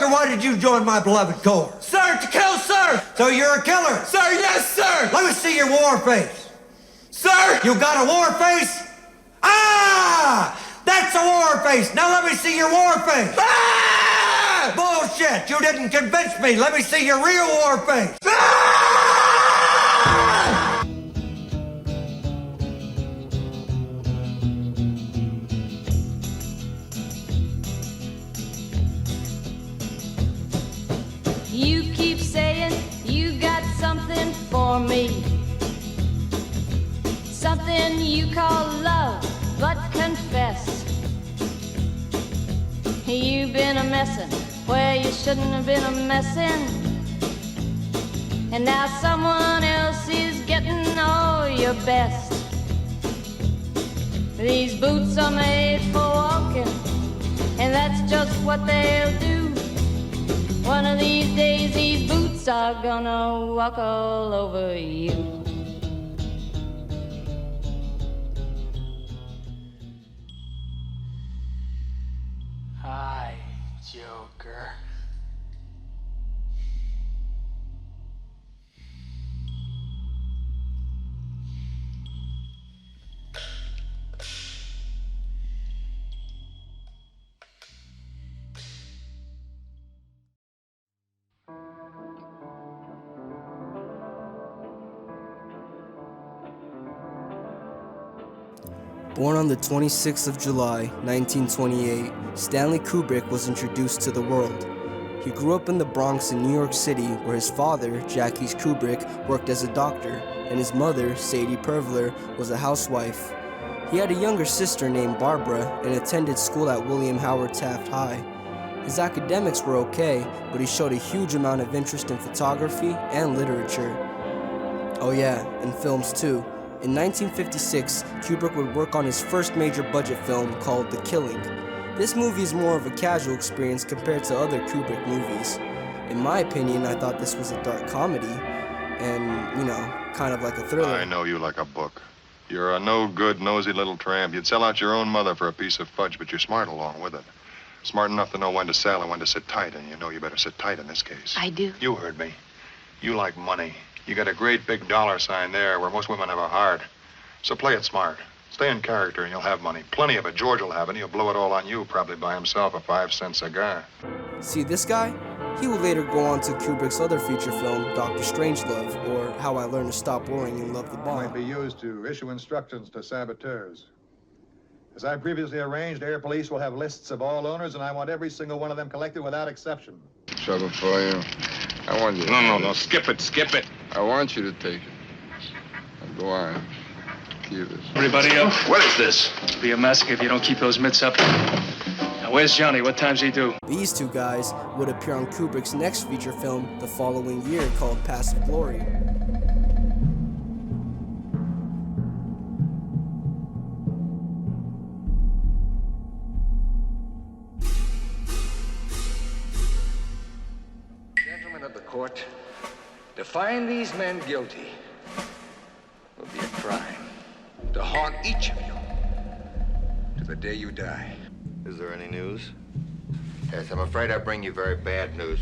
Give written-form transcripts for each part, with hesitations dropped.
Joker, why did you join my beloved corps? Sir, to kill, sir! So you're a killer? Sir, yes, sir! Let me see your war face. Sir! You got a war face? Ah! That's a war face! Now let me see your war face! Ah! Bullshit! You didn't convince me! Let me see your real war face! Ah! You keep saying you got something for me, something you call love, but confess you've been a messin' where you shouldn't have been a messin', and now someone else is getting all your best. These boots are made for walking, and that's just what they'll do. One of these days, these boots are gonna walk all over you. Hi, Joker. Born on the 26th of July, 1928, Stanley Kubrick was introduced to the world. He grew up in the Bronx in New York City, where his father, Jackie Kubrick, worked as a doctor, and his mother, Sadie Pervler, was a housewife. He had a younger sister named Barbara and attended school at William Howard Taft High. His academics were okay, but he showed a huge amount of interest in photography and literature. Oh yeah, and films too. In 1956, Kubrick would work on his first major budget film called The Killing. This movie is more of a casual experience compared to other Kubrick movies. In my opinion, I thought this was a dark comedy and, kind of like a thriller. I know you like a book. You're a no-good, nosy little tramp. You'd sell out your own mother for a piece of fudge, but you're smart along with it. Smart enough to know when to sell and when to sit tight, and you know you better sit tight in this case. I do. You heard me. You like money. You got a great big dollar sign there where most women have a heart. So play it smart. Stay in character and you'll have money. Plenty of it. George will have it. He'll blow it all on you, probably buy himself a 5-cent cigar. See this guy? He would later go on to Kubrick's other feature film, Dr. Strangelove, or How I Learned to Stop Worrying and Love the Bomb. Might be used to issue instructions to saboteurs. As I previously arranged, Air Police will have lists of all owners, and I want every single one of them collected without exception. Trouble for you. I want you to No. Skip it. I want you to take it. Now go on. Keep this. Everybody up. What is this? It'll be a massacre if you don't keep those mitts up. Now, where's Johnny? What time's he due? These two guys would appear on Kubrick's next feature film the following year called Passive Glory. Gentlemen of the court, to find these men guilty will be a crime to haunt each of you to the day you die. Is there any news? Yes, I'm afraid I bring you very bad news.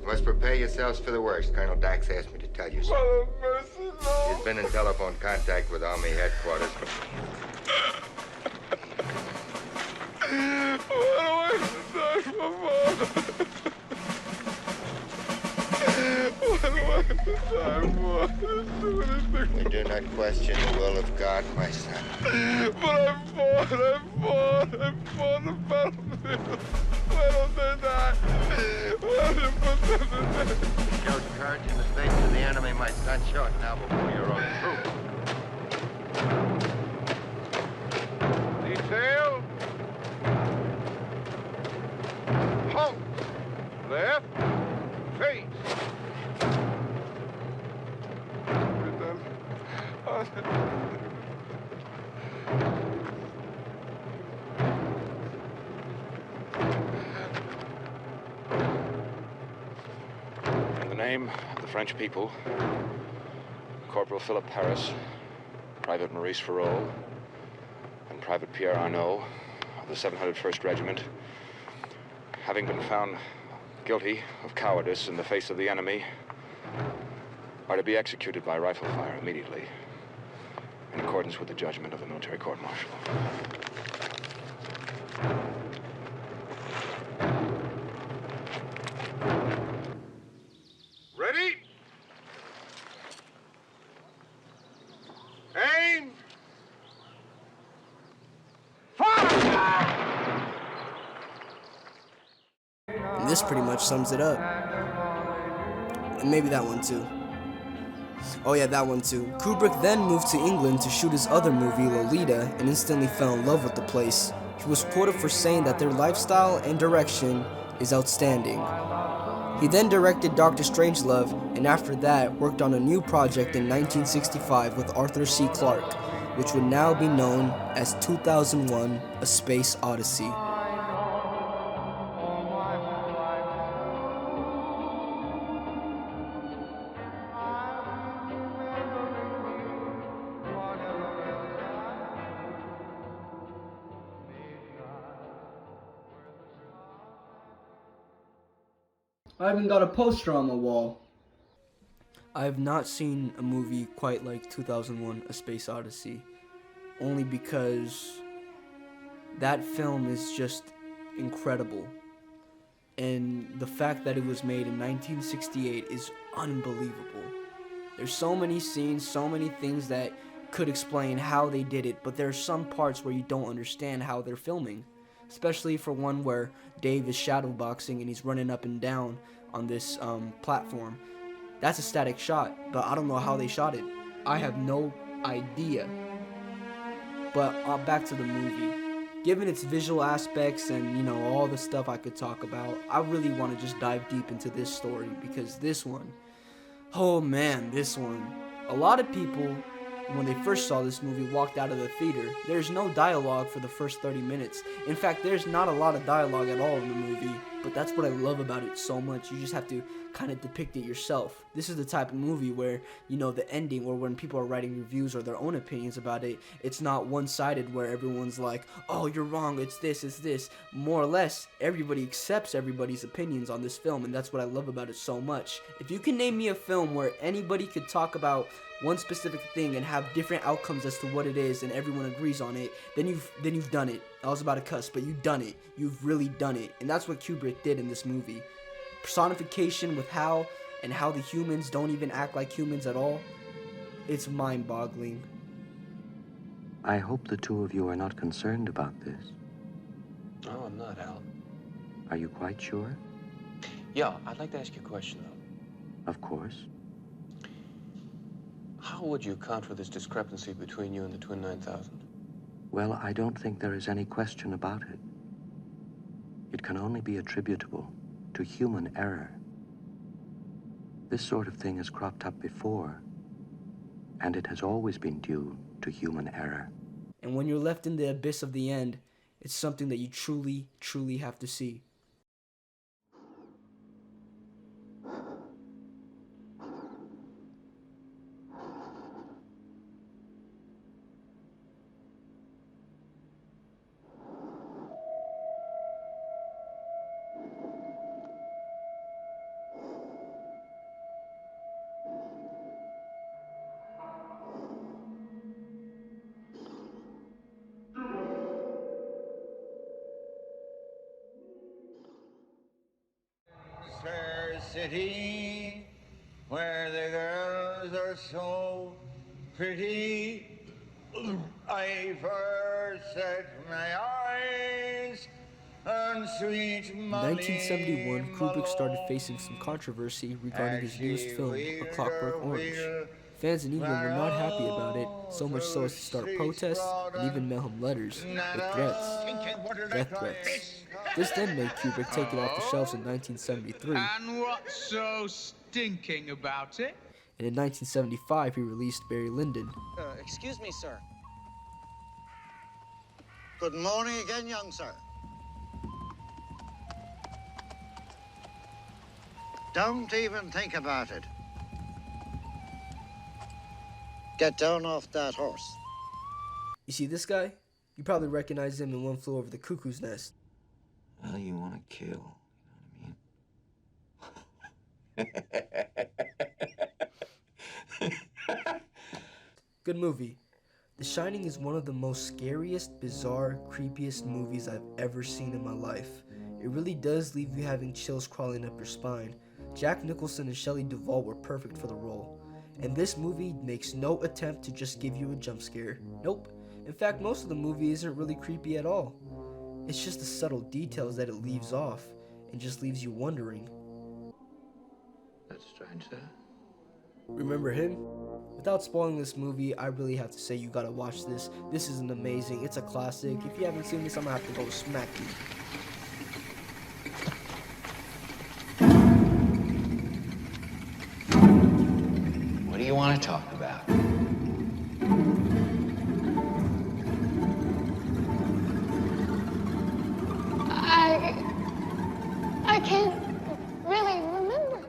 You must prepare yourselves for the worst. Colonel Dax asked me to tell you so. He's been in telephone contact with Army headquarters. We do not question the will of God, my son. But I fought the battlefield. Why don't they die? Why don't you put them to death? You showed courage in the face of the enemy, my son. Show it now before your own troops. Detail. Halt. Left. Face. In the name of the French people, Corporal Philip Harris, Private Maurice Farrell, and Private Pierre Arnault of the 701st Regiment, having been found guilty of cowardice in the face of the enemy are to be executed by rifle fire immediately, in accordance with the judgment of the military court-martial. Ready? Aim! And this pretty much sums it up. And maybe that one too. Oh yeah, that one too. Kubrick then moved to England to shoot his other movie, Lolita, and instantly fell in love with the place. He was quoted for saying that their lifestyle and direction is outstanding. He then directed Dr. Strangelove, and after that worked on a new project in 1965 with Arthur C. Clarke, which would now be known as 2001: A Space Odyssey. I even got a poster on the wall. I have not seen a movie quite like 2001: A Space Odyssey, only because that film is just incredible. And the fact that it was made in 1968 is unbelievable. There's so many scenes, so many things that could explain how they did it, but there are some parts where you don't understand how they're filming. Especially for one where Dave is shadowboxing and he's running up and down on this platform. That's a static shot, but I don't know how they shot it. I have no idea. But back to the movie. Given its visual aspects and, you know, all the stuff I could talk about, I really want to just dive deep into this story, because this one, oh man, this one. A lot of people, when they first saw this movie, walked out of the theater. There's no dialogue for the first 30 minutes. In fact, there's not a lot of dialogue at all in the movie, but that's what I love about it so much. You just have to kind of depict it yourself. This is the type of movie where, you know, the ending, or when people are writing reviews or their own opinions about it, it's not one-sided where everyone's like, oh, you're wrong, it's this, it's this. More or less, everybody accepts everybody's opinions on this film, and that's what I love about it so much. If you can name me a film where anybody could talk about one specific thing and have different outcomes as to what it is and everyone agrees on it, then you've done it. I was about to cuss, but you've done it. You've really done it. And that's what Kubrick did in this movie. Personification with how the humans don't even act like humans at all. It's mind-boggling. I hope the two of you are not concerned about this. No, I'm not, Al. Are you quite sure? Yeah, I'd like to ask you a question, though. Of course. How would you account for this discrepancy between you and the Twin 9000? Well, I don't think there is any question about it. It can only be attributable to human error. This sort of thing has cropped up before, and it has always been due to human error. And when you're left in the abyss of the end, it's something that you truly, truly have to see. City, where the girls are so pretty, I first set my eyes on sweet In Molly 1971, Kubrick started facing some controversy regarding his newest film, A Clockwork Orange. Fans in England were not happy about it, so much so as to start protests and even mail him letters with death threats. This then made Kubrick take it off the shelves in 1973. And what's so stinking about it? And in 1975, he released Barry Lyndon. Excuse me, sir. Good morning again, young sir. Don't even think about it. Get down off that horse. You see this guy? You probably recognize him in One Flew Over the Cuckoo's Nest. Well, you want to kill, you know what I mean? Good movie. The Shining is one of the most scariest, bizarre, creepiest movies I've ever seen in my life. It really does leave you having chills crawling up your spine. Jack Nicholson and Shelley Duvall were perfect for the role. And this movie makes no attempt to just give you a jump scare. Nope. In fact, most of the movie isn't really creepy at all. It's just the subtle details that it leaves off and just leaves you wondering. That's strange, sir. Remember him? Without spoiling this movie, I really have to say you gotta watch this. This is an amazing, it's a classic. If you haven't seen this, I'm gonna have to go smack you. What do you want to talk about? I can't really remember.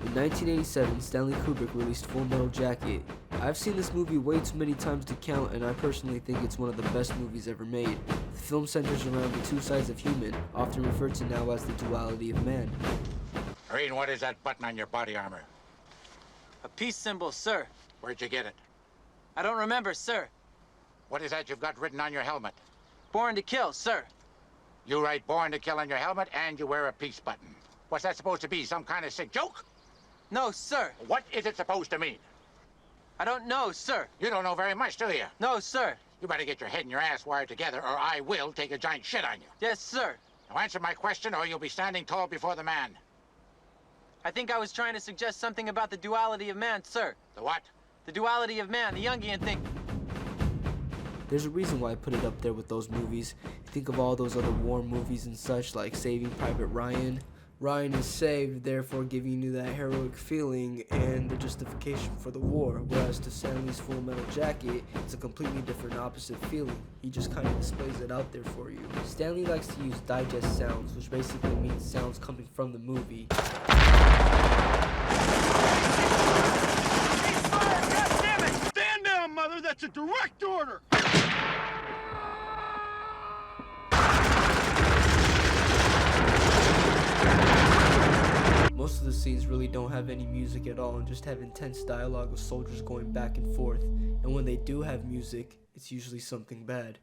In 1987, Stanley Kubrick released Full Metal Jacket. I've seen this movie way too many times to count, and I personally think it's one of the best movies ever made. The film centers around the two sides of human, often referred to now as the duality of man. Green, what is that button on your body armor? A peace symbol, sir. Where'd you get it? I don't remember, sir. What is that you've got written on your helmet? Born to kill, sir. You write born to kill on your helmet, and you wear a peace button. What's that supposed to be, some kind of sick joke? No, sir. What is it supposed to mean? I don't know, sir. You don't know very much, do you? No, sir. You better get your head and your ass wired together, or I will take a giant shit on you. Yes, sir. Now answer my question, or you'll be standing tall before the man. I think I was trying to suggest something about the duality of man, sir. The what? The duality of man, the Jungian thing. There's a reason why I put it up there with those movies. Think of all those other war movies and such, like Saving Private Ryan. Ryan is saved, therefore giving you that heroic feeling and the justification for the war, whereas to Stanley's Full Metal Jacket, it's a completely different opposite feeling. He just kind of displays it out there for you. Stanley likes to use digest sounds, which basically means sounds coming from the movie. Stand down, mother! That's a direct order! Most of the scenes really don't have any music at all and just have intense dialogue of soldiers going back and forth. And when they do have music, it's usually something bad.